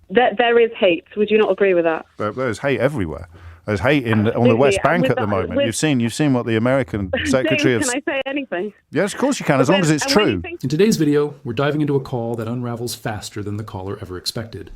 There is hate. Would you not agree with that? There's hate everywhere. There's hate on the West Bank at the moment. You've seen what the American Secretary James, can I say anything? Yes, of course you can, as long as it's true. In today's video, we're diving into a call that unravels faster than the caller ever expected.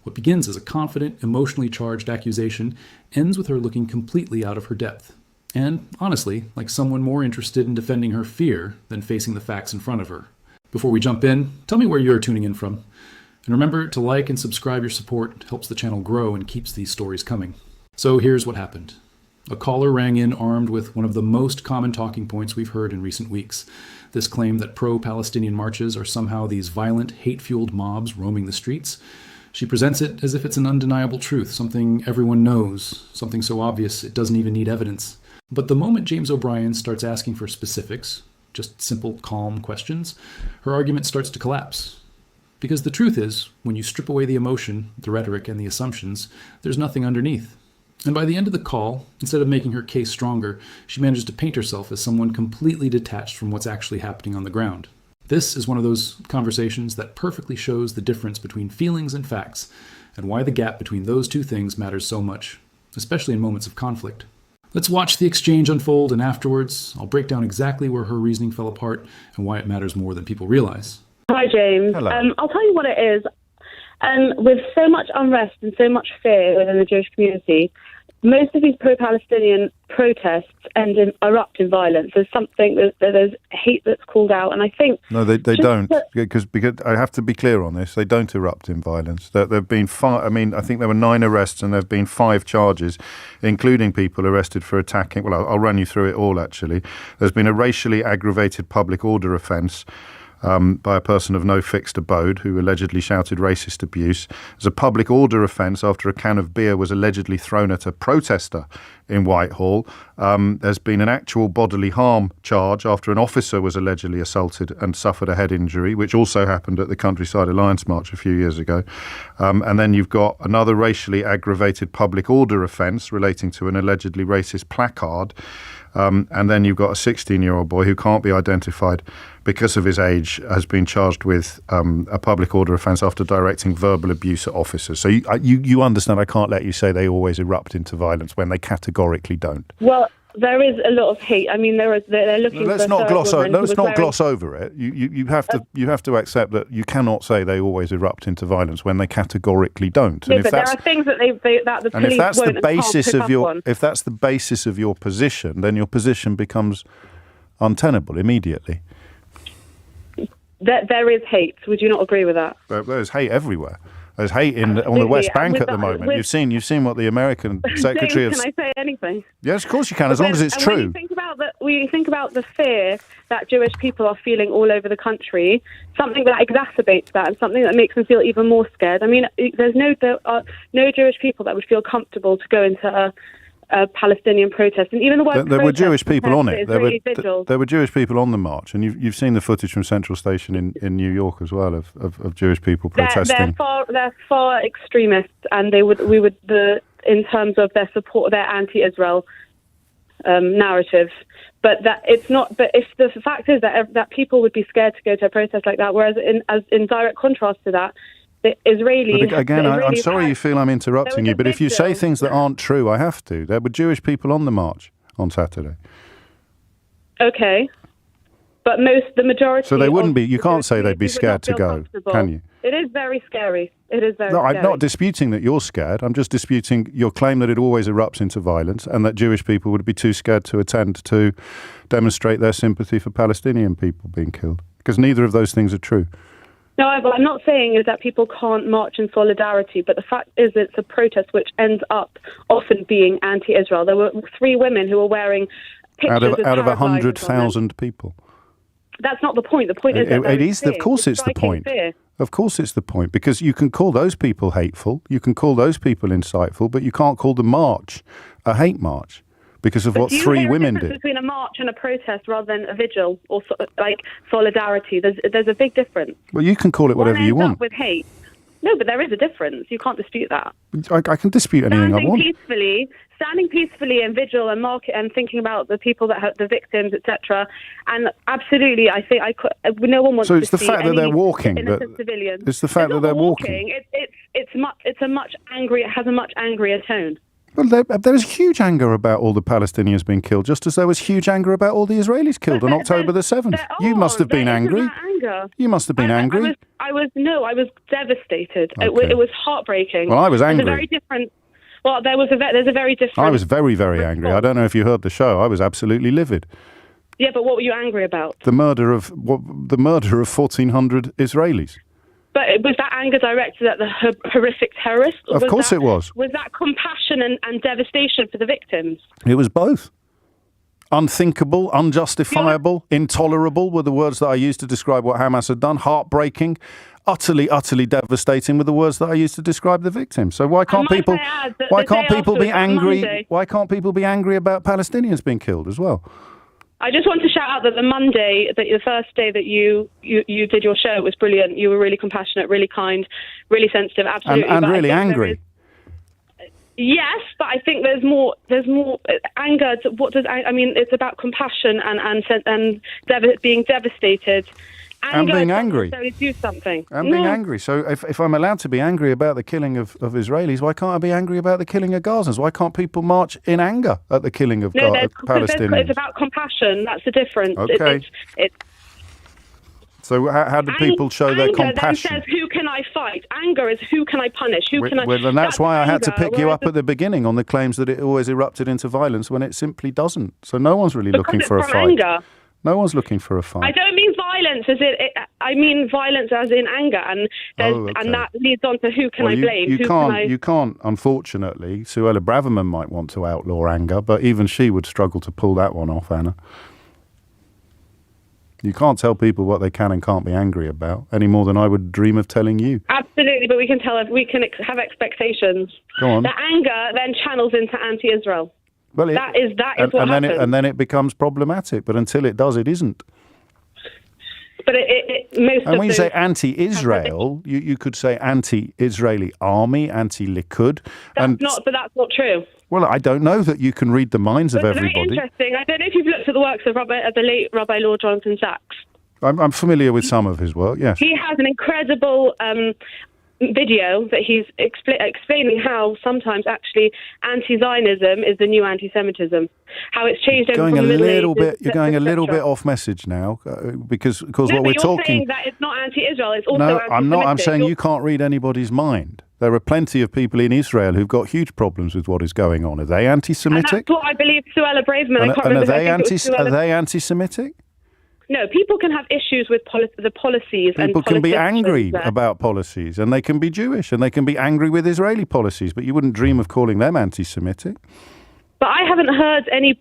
What begins as a confident, emotionally charged accusation ends with her looking completely out of her depth. And, honestly, like someone more interested in defending her fear than facing the facts in front of her. Before we jump in, tell me where you're tuning in from. And remember to like and subscribe. Your support helps the channel grow and keeps these stories coming. So here's what happened. A caller rang in armed with one of the most common talking points we've heard in recent weeks. This claim that pro-Palestinian marches are somehow these violent, hate-fueled mobs roaming the streets. She presents it as if it's an undeniable truth, something everyone knows, something so obvious it doesn't even need evidence. But the moment James O'Brien starts asking for specifics, just simple, calm questions, her argument starts to collapse. Because the truth is, when you strip away the emotion, the rhetoric, and the assumptions, there's nothing underneath. And by the end of the call, instead of making her case stronger, she manages to paint herself as someone completely detached from what's actually happening on the ground. This is one of those conversations that perfectly shows the difference between feelings and facts, and why the gap between those two things matters so much, especially in moments of conflict. Let's watch the exchange unfold, and afterwards, I'll break down exactly where her reasoning fell apart and why it matters more than people realize. Hi, James. Hello. I'll tell you what it is. With so much unrest and so much fear within the Jewish community, most of these pro-Palestinian protests erupt in violence. There's hate that's called out, and I think... No, they don't, because I have to be clear on this. They don't erupt in violence. There've been I think there were 9 arrests and there've been 5 charges, including people arrested for attacking... Well, I'll run you through it all, actually. There's been a racially aggravated public order offence by a person of no fixed abode who allegedly shouted racist abuse. There's a public order offence after a can of beer was allegedly thrown at a protester in Whitehall. There's been an actual bodily harm charge after an officer was allegedly assaulted and suffered a head injury, which also happened at the Countryside Alliance March a few years ago. And then you've got another racially aggravated public order offence relating to an allegedly racist placard. And then you've got a 16-year-old boy who can't be identified because of his age, has been charged with a public order offence after directing verbal abuse at officers. So you understand I can't let you say they always erupt into violence when they categorically don't. Well, there is a lot of hate. I mean, they're looking. Let's not gloss over it. You have to accept that you cannot say they always erupt into violence when they categorically don't. No, but there are things that the police won't and can't pick up on. If that's the basis of your position, then your position becomes untenable immediately. There is hate. Would you not agree with that? There's hate everywhere. There's hate on the West Bank at the moment. You've seen what the American Secretary of... Can I say anything? Yes, of course you can, as long as it's true. When you think about the fear that Jewish people are feeling all over the country, something that exacerbates that and something that makes them feel even more scared. I mean, there are no Jewish people that would feel comfortable to go into a Palestinian protest, and even the word there were Jewish people on it. There were Jewish people on the march, and you've seen the footage from Central Station in New York as well of Jewish people protesting. They're far extremists, and in terms of their support, their anti-Israel narrative. But that it's not. But if the fact is that people would be scared to go to a protest like that, whereas in direct contrast to that, the Israeli... But again, I'm sorry you feel I'm interrupting you, but if you say things that aren't true, I have to. There were Jewish people on the march on Saturday. Okay. But the majority... So they wouldn't be... You can't say they'd be scared to go, can you? It is very scary. It is very scary. No, I'm not disputing that you're scared. I'm just disputing your claim that it always erupts into violence and that Jewish people would be too scared to attend to demonstrate their sympathy for Palestinian people being killed. Because neither of those things are true. No, what I'm not saying is that people can't march in solidarity, but the fact is it's a protest which ends up often being anti-Israel. There were 3 women who were wearing pictures out of 100,000 people. That's not the point. The point is that it is. Of course, it's the point. Fear. Of course, it's the point, because you can call those people hateful, you can call those people insightful, but you can't call the march a hate march. Because of what 3 women did. Between a march and a protest rather than a vigil or like solidarity, there's a big difference. Well, you can call it whatever you want. With hate. No, but there is a difference. You can't dispute that. I can dispute anything I want. Standing peacefully in vigil and market and thinking about the people that hurt the victims, etc. And absolutely, I think no one wants. So it's the fact that they're walking. Innocent civilians. It's the fact that they're walking. It's it's a much angry. It has a much angrier tone. Well, there was huge anger about all the Palestinians being killed, just as there was huge anger about all the Israelis killed on October the 7th. You must have been angry. You must have been angry. I was devastated. Okay. It was heartbreaking. Well, I was angry. There's a very different. Well, there's a very different. I was very, very angry. I don't know if you heard the show. I was absolutely livid. Yeah, but what were you angry about? The murder of 1,400 Israelis. But was that anger directed at the horrific terrorists? Of course it was. Was that compassion and devastation for the victims? It was both. Unthinkable, unjustifiable, intolerable were the words that I used to describe what Hamas had done. Heartbreaking, utterly, utterly devastating were the words that I used to describe the victims. So why can't people be angry? Why can't people be angry about Palestinians being killed as well? I just want to shout out that the first day that you did your show was brilliant. You were really compassionate, really kind, really sensitive, absolutely. And really angry. Yes, but I think there's more anger. It's about compassion and being devastated. And being angry. Do something. And being angry. So if I'm allowed to be angry about the killing of Israelis, why can't I be angry about the killing of Gazans? Why can't people march in anger at the killing of Palestinians? It's about compassion. That's the difference. Okay. So how do people show their compassion? Anger then says, who can I fight? Anger is who can I punish? Well, and that's why I had to pick you up at the beginning on the claims that it always erupted into violence when it simply doesn't. So no one's really looking for a fight. Anger. No one's looking for a fight. I don't mean violence I mean violence as in anger, and and that leads on to who can I blame? You can't. Unfortunately, Suella Braverman might want to outlaw anger, but even she would struggle to pull that one off, Anna. You can't tell people what they can and can't be angry about any more than I would dream of telling you. Absolutely, but we can have expectations. Go on. The anger then channels into anti-Israel. Well, that is what happens. And then it becomes problematic. But until it does, it isn't. But and when you say anti-Israel, you could say anti-Israeli army, anti-Likud. But that's not true. Well, I don't know that you can read the minds of everybody. Very interesting. I don't know if you've looked at the works of the late Rabbi Lord Jonathan Sachs. I'm familiar with some of his work, yes. He has an incredible video that he's explaining how sometimes actually anti-Zionism is the new anti-Semitism. How it's changed over from the Middle Ages. You're going a little bit off message now because what we're talking. Saying that it's not anti-Israel. It's also no, anti-Semitic. I'm not. I'm saying you can't read anybody's mind. There are plenty of people in Israel who've got huge problems with what is going on. Are they anti-Semitic? And that's what I believe Suella Braverman. Are they anti-Semitic? No, people can have issues with the policies. People can be angry about policies, and they can be Jewish, and they can be angry with Israeli policies, but you wouldn't dream of calling them anti-Semitic. But I haven't heard any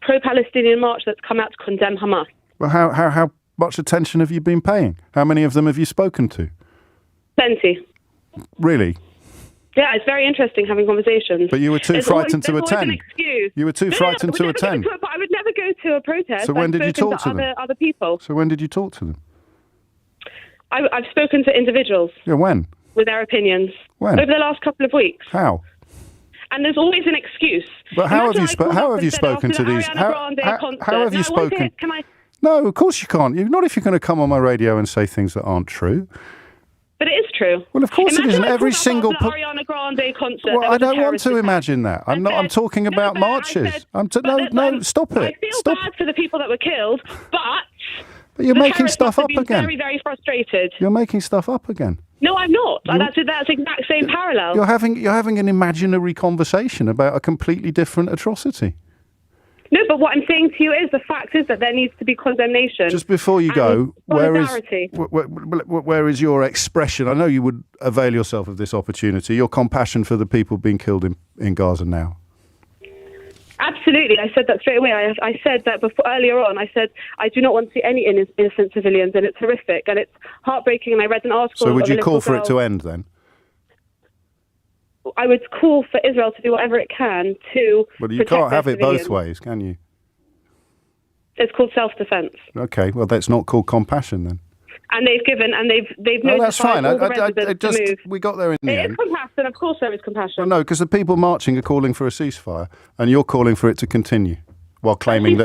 pro-Palestinian march that's come out to condemn Hamas. Well, how much attention have you been paying? How many of them have you spoken to? Plenty. Really? Yeah, it's very interesting having conversations. But you were too frightened to attend. An excuse. You were too frightened to attend. But I would never go to a protest. So when did you talk to them? Other people. So when did you talk to them? I've spoken to individuals. Yeah, when? With their opinions. When? Over the last couple of weeks. How? And there's always an excuse. But how have you spoken to these? How have you spoken? No, of course you can't. Not if you're going to come on my radio and say things that aren't true. But it is true. Well, of course it isn't. Every single Ariana Grande concert. Well, I don't want to imagine that. I'm not. I'm talking about marches. Stop it. I feel bad for the people that were killed, but you're making stuff up again. Very, very frustrated. You're making stuff up again. No, I'm not. That's the exact same parallel. You're having an imaginary conversation about a completely different atrocity. No, but what I'm saying to you is the fact is that there needs to be condemnation. Just before you go, where is your expression? I know you would avail yourself of this opportunity, your compassion for the people being killed in Gaza now. Absolutely. I said that straight away. I said that earlier on. I said, I do not want to see any innocent civilians, and it's horrific, and it's heartbreaking, and I read an article. So would you call for it to end then? I would call for Israel to do whatever it can to Well, you can't have it both ways, can you? It's called self-defense. Okay, well, that's not called compassion then. And they've notified that's fine. all the residents to move. We got there in the end. It is compassion. Of course there is compassion. Well, no, because the people marching are calling for a ceasefire, and you're calling for it to continue while claiming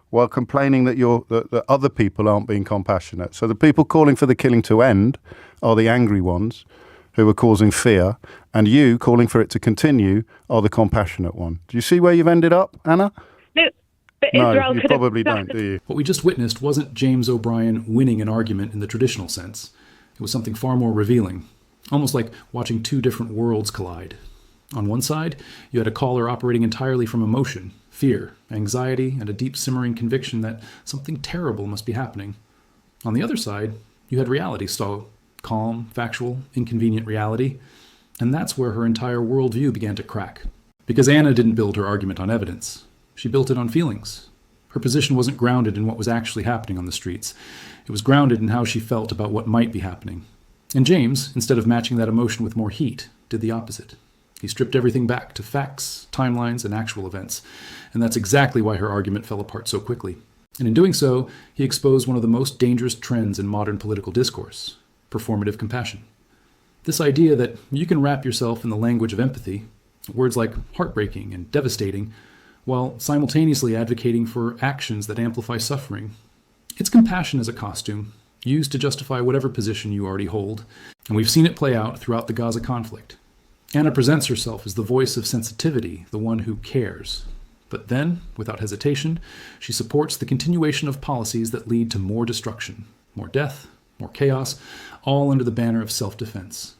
while complaining that that other people aren't being compassionate. So the people calling for the killing to end are the angry ones who are causing fear, and you calling for it to continue are the compassionate one. Do you see where you've ended up, Anna? No, but No, Israel you could have probably don't, started- do you? What we just witnessed wasn't James O'Brien winning an argument in the traditional sense. It was something far more revealing, almost like watching two different worlds collide. On one side, you had a caller operating entirely from emotion, fear, anxiety, and a deep simmering conviction that something terrible must be happening. On the other side, you had reality, so calm, factual, inconvenient reality, and that's where her entire worldview began to crack. Because Anna didn't build her argument on evidence. She built it on feelings. Her position wasn't grounded in what was actually happening on the streets. It was grounded in how she felt about what might be happening. And James, instead of matching that emotion with more heat, did the opposite. He stripped everything back to facts, timelines, and actual events. And that's exactly why her argument fell apart so quickly. And in doing so, he exposed one of the most dangerous trends in modern political discourse: performative compassion. This idea that you can wrap yourself in the language of empathy, words like heartbreaking and devastating, while simultaneously advocating for actions that amplify suffering. It's compassion as a costume, used to justify whatever position you already hold, and we've seen it play out throughout the Gaza conflict. Anna presents herself as the voice of sensitivity, the one who cares. But then, without hesitation, she supports the continuation of policies that lead to more destruction, more death, more chaos, all under the banner of self-defense.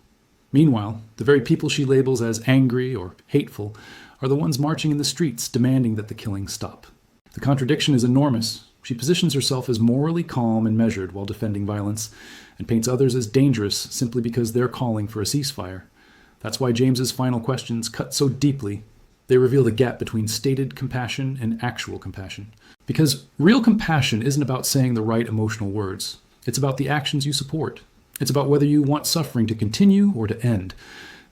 Meanwhile, the very people she labels as angry or hateful are the ones marching in the streets demanding that the killings stop. The contradiction is enormous. She positions herself as morally calm and measured while defending violence, and paints others as dangerous simply because they're calling for a ceasefire. That's why James's final questions cut so deeply. They reveal the gap between stated compassion and actual compassion. Because real compassion isn't about saying the right emotional words. It's about the actions you support. It's about whether you want suffering to continue or to end.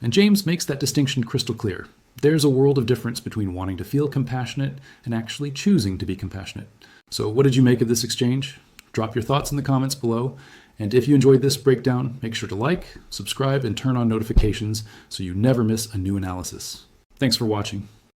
And James makes that distinction crystal clear. There's a world of difference between wanting to feel compassionate and actually choosing to be compassionate. So what did you make of this exchange? Drop your thoughts in the comments below. And if you enjoyed this breakdown, make sure to like, subscribe, and turn on notifications so you never miss a new analysis. Thanks for watching.